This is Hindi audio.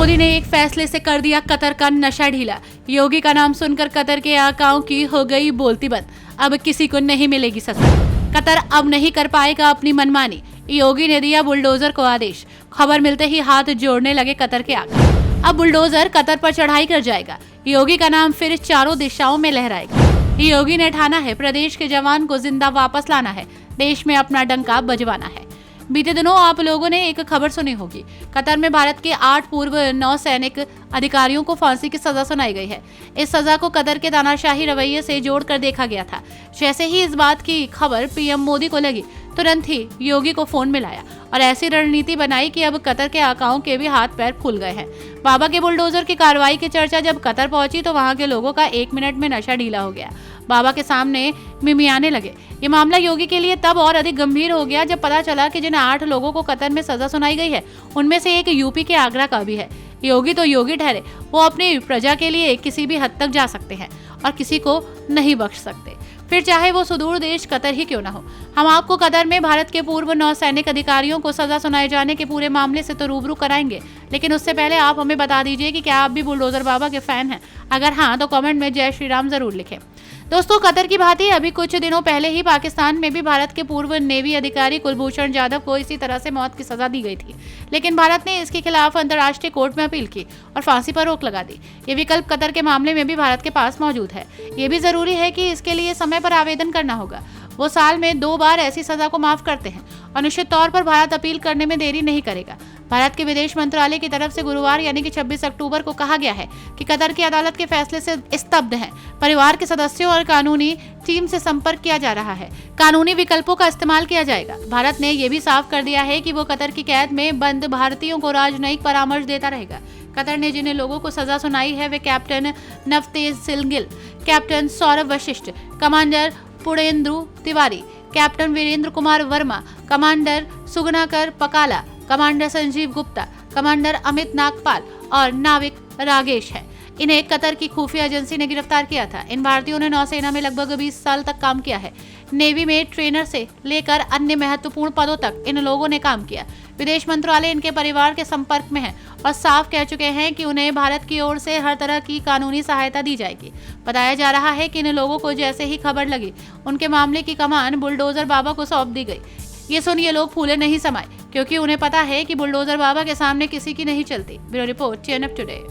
मोदी ने एक फैसले से कर दिया कतर का नशा ढीला। योगी का नाम सुनकर कतर के आकाओं की हो गई बोलती बंद। अब किसी को नहीं मिलेगी सजा। कतर अब नहीं कर पाएगा अपनी मनमानी। योगी ने दिया बुलडोजर को आदेश। खबर मिलते ही हाथ जोड़ने लगे कतर के आका। अब बुलडोजर कतर पर चढ़ाई कर जाएगा। योगी का नाम फिर चारों दिशाओं में लहराएगा। योगी ने ठाना है प्रदेश के जवान को जिंदा वापस लाना है, देश में अपना डंका बजवाना है। बीते दिनों आप लोगों ने एक खबर सुनी होगी। कतर में भारत के 8 पूर्व नौसैनिक अधिकारियों को फांसी की सजा सुनाई गई है। इस सजा को कतर के तानाशाही रवैये से जोड़कर देखा गया था। जैसे ही इस बात की खबर पीएम मोदी को लगी, तुरंत ही योगी को फोन मिलाया और ऐसी रणनीति बनाई कि अब कतर के आकाओं के भी हाथ पैर खुल गए हैं। बाबा के बुलडोजर की कार्रवाई की चर्चा जब कतर पहुंची तो वहां के लोगों का 1 मिनट में नशा ढीला हो गया। बाबा के सामने मिमियाने लगे। ये मामला योगी के लिए तब और अधिक गंभीर हो गया जब पता चला कि जिन 8 लोगों को कतर में सजा सुनाई गई है, उनमें से एक यूपी के आगरा का भी है। योगी तो योगी ठहरे, वो अपनी प्रजा के लिए किसी भी हद तक जा सकते हैं और किसी को नहीं बख्श सकते, फिर चाहे वो सुदूर देश कतर ही क्यों ना हो। हम आपको कतर में भारत के पूर्व नौसैनिक अधिकारियों को सजा सुनाए जाने के पूरे मामले से तो रूबरू कराएंगे, लेकिन उससे पहले आप हमें बता दीजिए कि क्या आप भी बुलडोजर बाबा के फैन हैं। अगर हाँ तो कमेंट में जय श्री राम जरूर लिखें। दोस्तों, कतर की भांति अभी कुछ दिनों पहले ही पाकिस्तान में भी भारत के पूर्व नेवी अधिकारी कुलभूषण जाधव को इसी तरह से मौत की सजा दी गई थी, लेकिन भारत ने इसके खिलाफ अंतर्राष्ट्रीय कोर्ट में अपील की और फांसी पर रोक लगा दी। ये विकल्प कतर के मामले में भी भारत के पास मौजूद है। ये भी जरूरी है कि इसके लिए समय पर आवेदन करना होगा। वो साल में 2 बार ऐसी सजा को माफ करते हैं और निश्चित तौर पर भारत अपील करने में देरी नहीं करेगा। भारत के विदेश मंत्रालय की तरफ से गुरुवार यानी कि 26 अक्टूबर को कहा गया है कि कतर की अदालत के फैसले से स्तब्ध हैं। परिवार के सदस्यों और कानूनी टीम से संपर्क किया जा रहा है। कानूनी विकल्पों का इस्तेमाल किया जाएगा। भारत ने यह भी साफ कर दिया है कि वो कतर की कैद में बंद भारतीयों को राजनयिक परामर्श देता रहेगा। कतर ने जिन लोगों को सजा सुनाई है वे captain Navtej Singil, captain Saurabh Vashisht, commander Purendra Tiwari, captain Virendra Kumar Verma, commander Suganakar Pakala, commander Sanjeev Gupta, commander Amit Nagpal और नाविक रागेश है। इन्हें कतर की खुफिया एजेंसी ने गिरफ्तार किया था। इन भारतीयों ने नौसेना में लगभग 20 साल तक काम किया है। नेवी में ट्रेनर से लेकर अन्य महत्वपूर्ण पदों तक इन लोगों ने काम किया। विदेश मंत्रालय इनके परिवार के संपर्क में है और साफ कह चुके हैं कि उन्हें भारत की ओर से हर तरह की कानूनी सहायता दी जाएगी। बताया जा रहा है कि इन लोगों को जैसे ही खबर लगी, उनके मामले की कमान बुलडोजर बाबा को सौंप दी गई। ये सुन ये लोग फूले नहीं समाये, क्योंकि उन्हें पता है कि बुलडोजर बाबा के सामने किसी की नहीं चलती। Bureau report, TNF today.